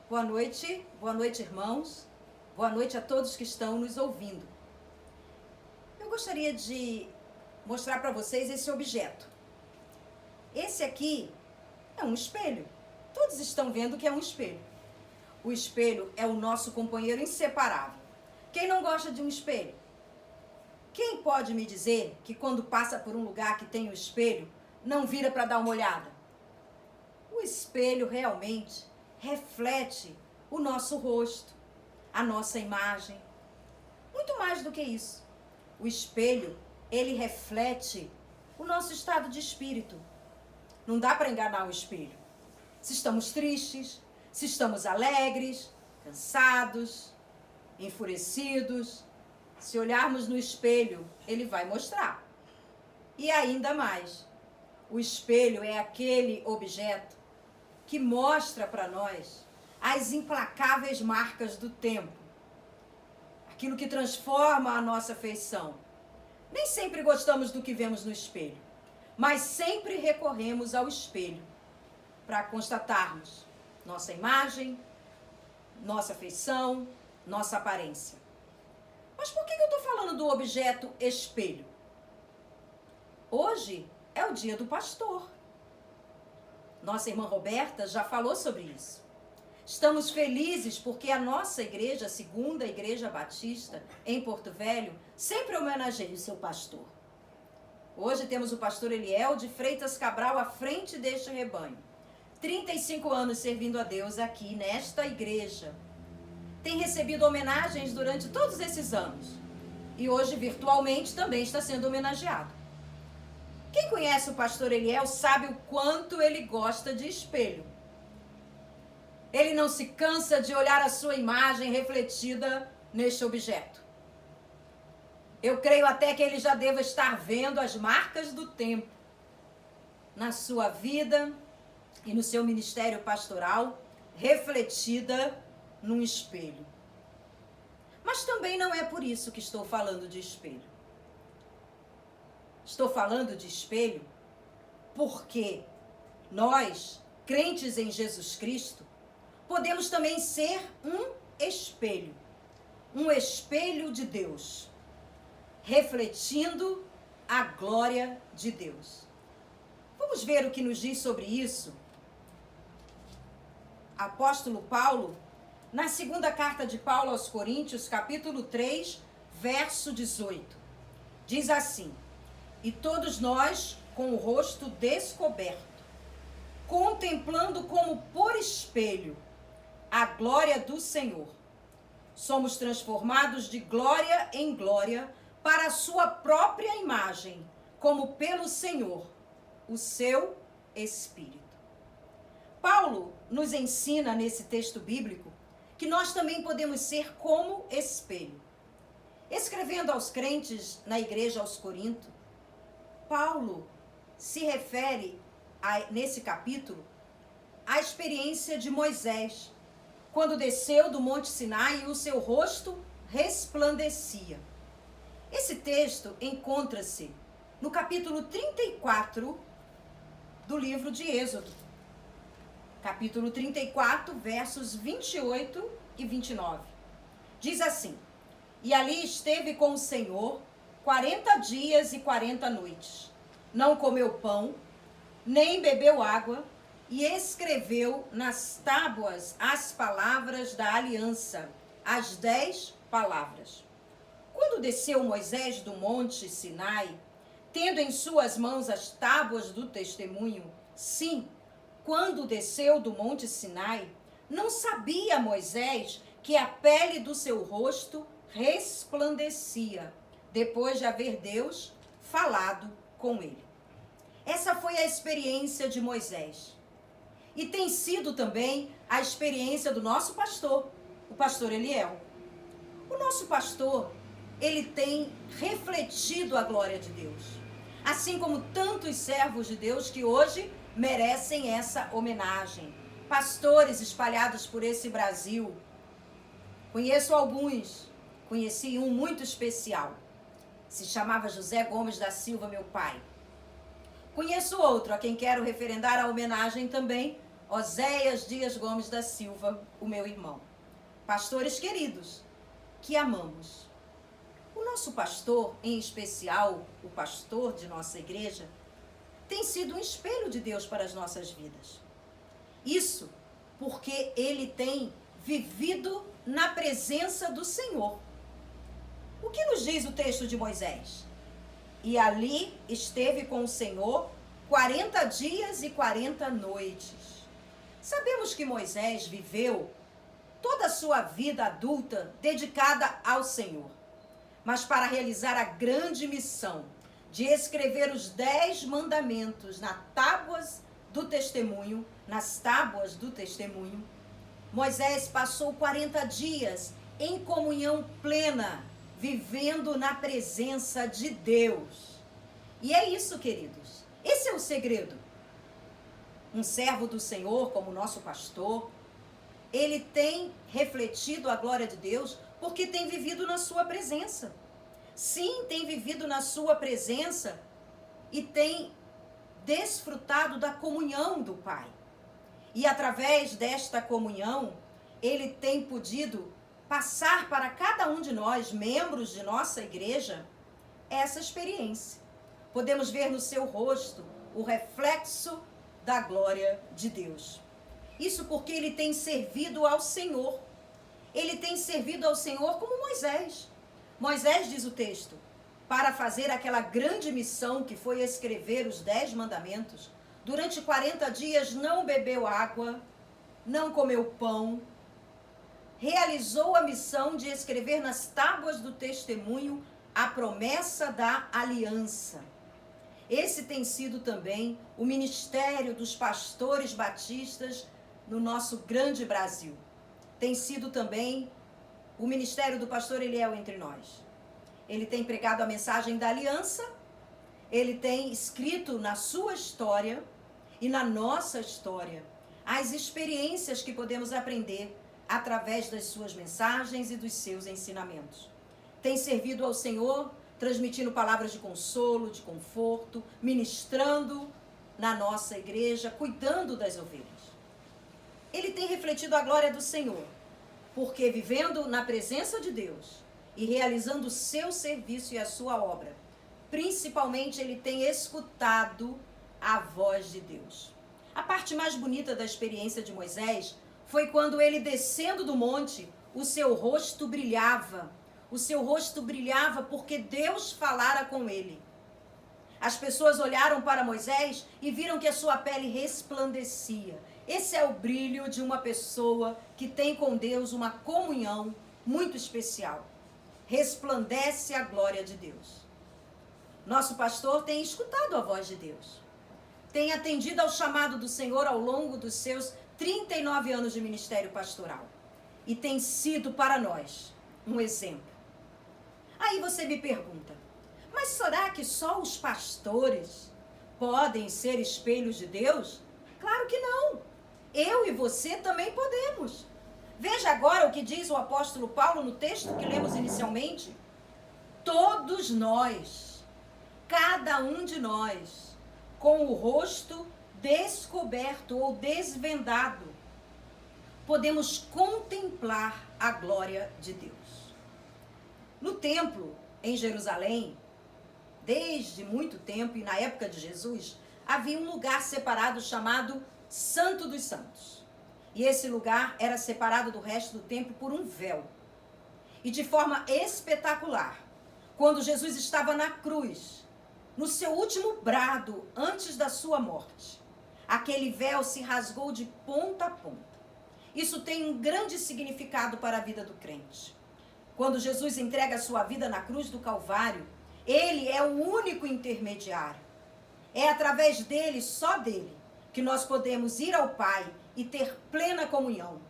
boa noite, irmãos, boa noite a todos que estão nos ouvindo. Eu gostaria de mostrar para vocês esse objeto. Esse aqui é um espelho. Todos estão vendo que é um espelho. O espelho é o nosso companheiro inseparável. Quem não gosta de um espelho? Quem pode me dizer que quando passa por um lugar que tem um espelho, não vira para dar uma olhada? O espelho realmente reflete o nosso rosto, a nossa imagem. Muito mais do que isso. O espelho, ele reflete o nosso estado de espírito. Não dá para enganar o espelho. Se estamos tristes, se estamos alegres, cansados, enfurecidos, se olharmos no espelho, ele vai mostrar. E ainda mais, o espelho é aquele objeto que mostra para nós as implacáveis marcas do tempo. Aquilo que transforma a nossa feição. Nem sempre gostamos do que vemos no espelho, mas sempre recorremos ao espelho para constatarmos nossa imagem, nossa feição, nossa aparência. Mas por que eu estou falando do objeto espelho? Hoje é o dia do pastor. Nossa irmã Roberta já falou sobre isso. Estamos felizes porque a nossa igreja, a Segunda Igreja Batista, em Porto Velho, sempre homenageia o seu pastor. Hoje temos o pastor Eliel de Freitas Cabral à frente deste rebanho. 35 anos servindo a Deus aqui nesta igreja. Tem recebido homenagens durante todos esses anos. E hoje, virtualmente, também está sendo homenageado. Quem conhece o pastor Eliel sabe o quanto ele gosta de espelho. Ele não se cansa de olhar a sua imagem refletida neste objeto. Eu creio até que ele já deva estar vendo as marcas do tempo na sua vida e no seu ministério pastoral, refletida num espelho. Mas também não é por isso que estou falando de espelho. Estou falando de espelho porque nós, crentes em Jesus Cristo, podemos também ser um espelho de Deus, refletindo a glória de Deus. Vamos ver o que nos diz sobre isso? Apóstolo Paulo, na segunda carta de Paulo aos Coríntios, capítulo 3, verso 18. Diz assim: e todos nós, com o rosto descoberto, contemplando como por espelho a glória do Senhor, somos transformados de glória em glória para a sua própria imagem, como pelo Senhor, o seu Espírito. Paulo nos ensina nesse texto bíblico que nós também podemos ser como espelho. Escrevendo aos crentes na igreja aos Coríntios, Paulo se refere, nesse capítulo, à experiência de Moisés, quando desceu do Monte Sinai e o seu rosto resplandecia. Esse texto encontra-se no capítulo 34 do livro de Êxodo. Capítulo 34, versos 28 e 29. Diz assim: e ali esteve com o Senhor 40 dias e 40 noites. Não comeu pão, nem bebeu água, e escreveu nas tábuas as palavras da aliança, as 10 palavras. Quando desceu Moisés do monte Sinai, tendo em suas mãos as tábuas do testemunho, sim, quando desceu do monte Sinai, não sabia Moisés que a pele do seu rosto resplandecia, depois de haver Deus falado com ele. Essa foi a experiência de Moisés. E tem sido também a experiência do nosso pastor, o pastor Eliel. O nosso pastor, ele tem refletido a glória de Deus. Assim como tantos servos de Deus que hoje merecem essa homenagem. Pastores espalhados por esse Brasil. Conheço alguns, conheci um muito especial. Se chamava José Gomes da Silva, meu pai. Conheço outro, a quem quero referendar a homenagem também, Oséias Dias Gomes da Silva, o meu irmão. Pastores queridos, que amamos. O nosso pastor, em especial o pastor de nossa igreja, tem sido um espelho de Deus para as nossas vidas. Isso porque ele tem vivido na presença do Senhor. O que nos diz o texto de Moisés? E ali esteve com o Senhor 40 dias e 40 noites. Sabemos que Moisés viveu toda a sua vida adulta dedicada ao Senhor. Mas para realizar a grande missão de escrever os 10 mandamentos nas tábuas do testemunho, Moisés passou 40 dias em comunhão plena, vivendo na presença de Deus. E é isso, queridos. Esse é o segredo. Um servo do Senhor, como nosso pastor, ele tem refletido a glória de Deus porque tem vivido na sua presença. Sim, tem vivido na sua presença e tem desfrutado da comunhão do Pai. E através desta comunhão, ele tem podido passar para cada um de nós, membros de nossa igreja, essa experiência. Podemos ver no seu rosto o reflexo da glória de Deus. Isso porque ele tem servido ao Senhor. Ele tem servido ao Senhor como Moisés. Moisés, diz o texto, para fazer aquela grande missão que foi escrever os 10 mandamentos, durante 40 dias não bebeu água, não comeu pão, realizou a missão de escrever nas tábuas do testemunho a promessa da aliança. Esse tem sido também o ministério dos pastores batistas no nosso grande Brasil. Tem sido também o ministério do pastor Eliel entre nós. Ele tem pregado a mensagem da aliança, ele tem escrito na sua história e na nossa história as experiências que podemos aprender através das suas mensagens e dos seus ensinamentos. Tem servido ao Senhor, transmitindo palavras de consolo, de conforto, ministrando na nossa igreja, cuidando das ovelhas. Ele tem refletido a glória do Senhor, porque vivendo na presença de Deus e realizando o seu serviço e a sua obra, principalmente ele tem escutado a voz de Deus. A parte mais bonita da experiência de Moisés foi quando ele, descendo do monte, o seu rosto brilhava. O seu rosto brilhava porque Deus falara com ele. As pessoas olharam para Moisés e viram que a sua pele resplandecia. Esse é o brilho de uma pessoa que tem com Deus uma comunhão muito especial. Resplandece a glória de Deus. Nosso pastor tem escutado a voz de Deus. Tem atendido ao chamado do Senhor ao longo dos seus 39 anos de ministério pastoral. E tem sido para nós um exemplo. Aí você me pergunta, mas será que só os pastores podem ser espelhos de Deus? Claro que não. Eu e você também podemos. Veja agora o que diz o apóstolo Paulo no texto que lemos inicialmente. Todos nós, cada um de nós, com o rosto descoberto ou desvendado, podemos contemplar a glória de Deus. No templo, em Jerusalém, desde muito tempo e na época de Jesus, havia um lugar separado chamado Santo dos Santos. E esse lugar era separado do resto do templo por um véu. E de forma espetacular, quando Jesus estava na cruz, no seu último brado antes da sua morte, aquele véu se rasgou de ponta a ponta. Isso tem um grande significado para a vida do crente. Quando Jesus entrega a sua vida na cruz do Calvário, ele é o único intermediário. É através dele, só dele, que nós podemos ir ao Pai e ter plena comunhão.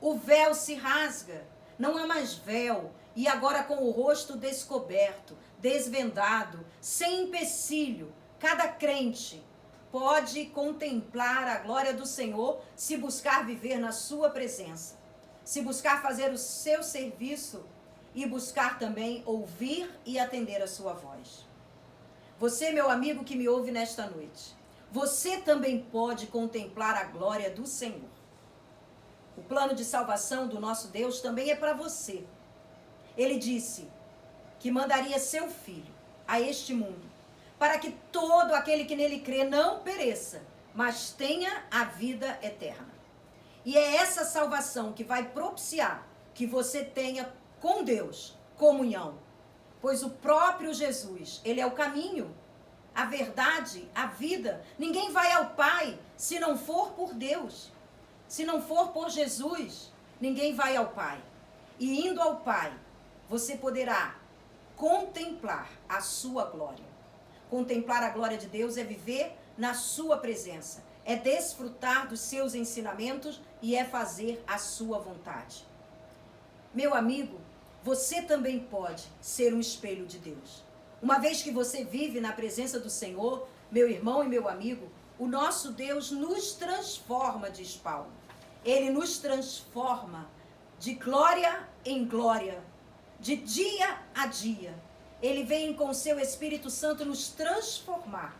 O véu se rasga, não há mais véu, e agora com o rosto descoberto, desvendado, sem empecilho, cada crente pode contemplar a glória do Senhor se buscar viver na sua presença, se buscar fazer o seu serviço e buscar também ouvir e atender a sua voz. Você, meu amigo que me ouve nesta noite, você também pode contemplar a glória do Senhor. O plano de salvação do nosso Deus também é para você. Ele disse que mandaria seu Filho a este mundo, para que todo aquele que nele crê não pereça, mas tenha a vida eterna. E é essa salvação que vai propiciar que você tenha com Deus comunhão. Pois o próprio Jesus, ele é o caminho, a verdade, a vida. Ninguém vai ao Pai se não for por Deus. Se não for por Jesus, ninguém vai ao Pai. E indo ao Pai, você poderá contemplar a sua glória. Contemplar a glória de Deus é viver na sua presença, é desfrutar dos seus ensinamentos e é fazer a sua vontade. Meu amigo, você também pode ser um espelho de Deus. Uma vez que você vive na presença do Senhor, meu irmão e meu amigo, o nosso Deus nos transforma, diz Paulo. Ele nos transforma de glória em glória, de dia a dia. Ele vem com o seu Espírito Santo nos transformar.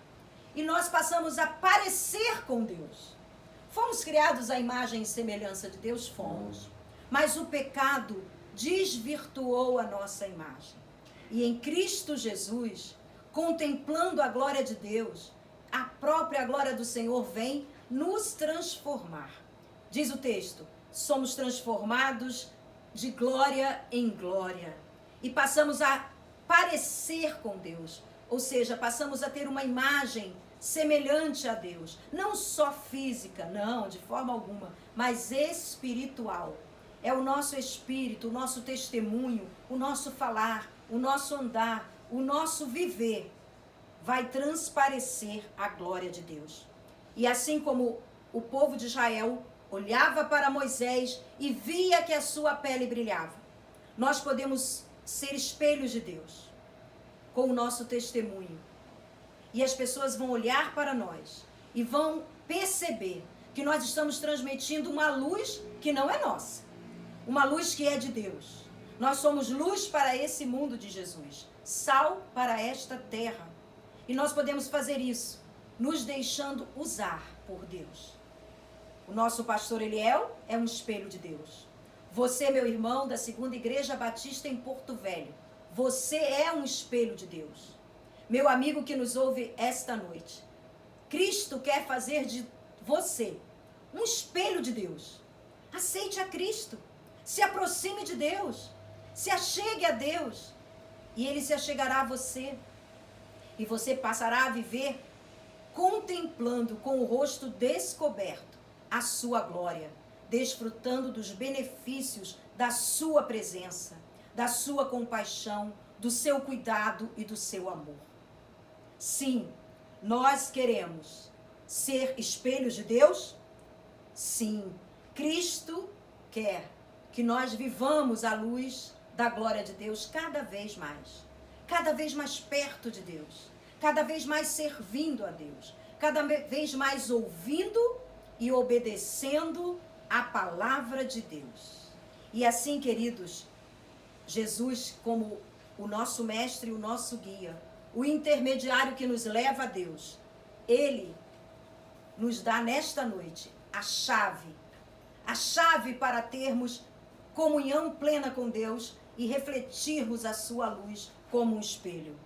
E nós passamos a parecer com Deus. Fomos criados à imagem e semelhança de Deus? Fomos. Mas o pecado desvirtuou a nossa imagem. E em Cristo Jesus, contemplando a glória de Deus, a própria glória do Senhor vem nos transformar. Diz o texto, somos transformados de glória em glória. E passamos a parecer com Deus. Ou seja, passamos a ter uma imagem semelhante a Deus. Não só física, não, de forma alguma, mas espiritual. É o nosso espírito, o nosso testemunho, o nosso falar, o nosso andar, o nosso viver vai transparecer a glória de Deus. E assim como o povo de Israel olhava para Moisés e via que a sua pele brilhava, nós podemos ser espelhos de Deus com o nosso testemunho. E as pessoas vão olhar para nós e vão perceber que nós estamos transmitindo uma luz que não é nossa. Uma luz que é de Deus. Nós somos luz para esse mundo de Jesus, sal para esta terra. E nós podemos fazer isso, nos deixando usar por Deus. O nosso pastor Eliel é um espelho de Deus. Você, meu irmão, da Segunda Igreja Batista em Porto Velho, você é um espelho de Deus. Meu amigo que nos ouve esta noite, Cristo quer fazer de você um espelho de Deus. Aceite a Cristo. Se aproxime de Deus, se achegue a Deus, e Ele se achegará a você. E você passará a viver contemplando com o rosto descoberto a sua glória, desfrutando dos benefícios da sua presença, da sua compaixão, do seu cuidado e do seu amor. Sim, nós queremos ser espelhos de Deus? Sim, Cristo quer que nós vivamos à luz da glória de Deus cada vez mais perto de Deus, cada vez mais servindo a Deus, cada vez mais ouvindo e obedecendo a palavra de Deus. E assim, queridos, Jesus, como o nosso mestre e o nosso guia, o intermediário que nos leva a Deus, Ele nos dá nesta noite a chave para termos comunhão plena com Deus e refletirmos a sua luz como um espelho.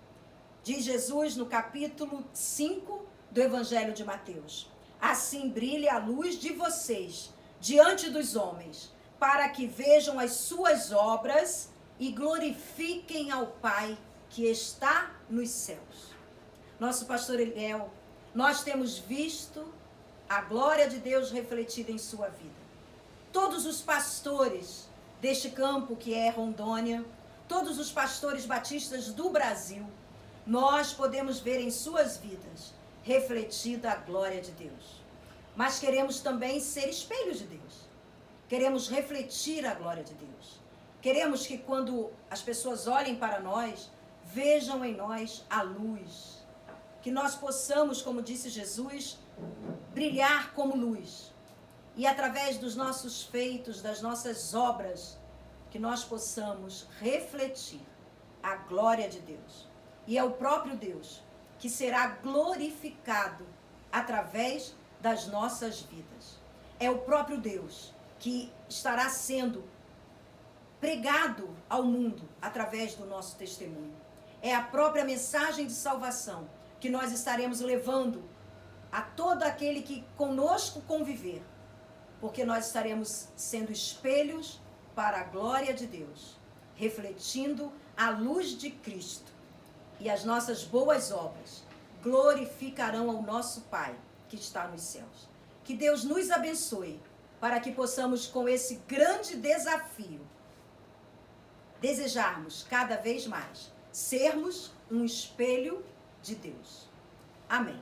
Diz Jesus no capítulo 5 do Evangelho de Mateus: assim brilhe a luz de vocês diante dos homens, para que vejam as suas obras e glorifiquem ao Pai que está nos céus. Nosso pastor Eliel, nós temos visto a glória de Deus refletida em sua vida. Todos os pastores deste campo que é Rondônia, todos os pastores batistas do Brasil, nós podemos ver em suas vidas refletida a glória de Deus. Mas queremos também ser espelhos de Deus. Queremos refletir a glória de Deus. Queremos que quando as pessoas olhem para nós, vejam em nós a luz. Que nós possamos, como disse Jesus, brilhar como luz. E através dos nossos feitos, das nossas obras, que nós possamos refletir a glória de Deus. E é o próprio Deus que será glorificado através das nossas vidas. É o próprio Deus que estará sendo pregado ao mundo através do nosso testemunho. É a própria mensagem de salvação que nós estaremos levando a todo aquele que conosco conviver, porque nós estaremos sendo espelhos para a glória de Deus, refletindo a luz de Cristo, e as nossas boas obras glorificarão ao nosso Pai que está nos céus. Que Deus nos abençoe para que possamos, com esse grande desafio, desejarmos cada vez mais sermos um espelho de Deus. Amém.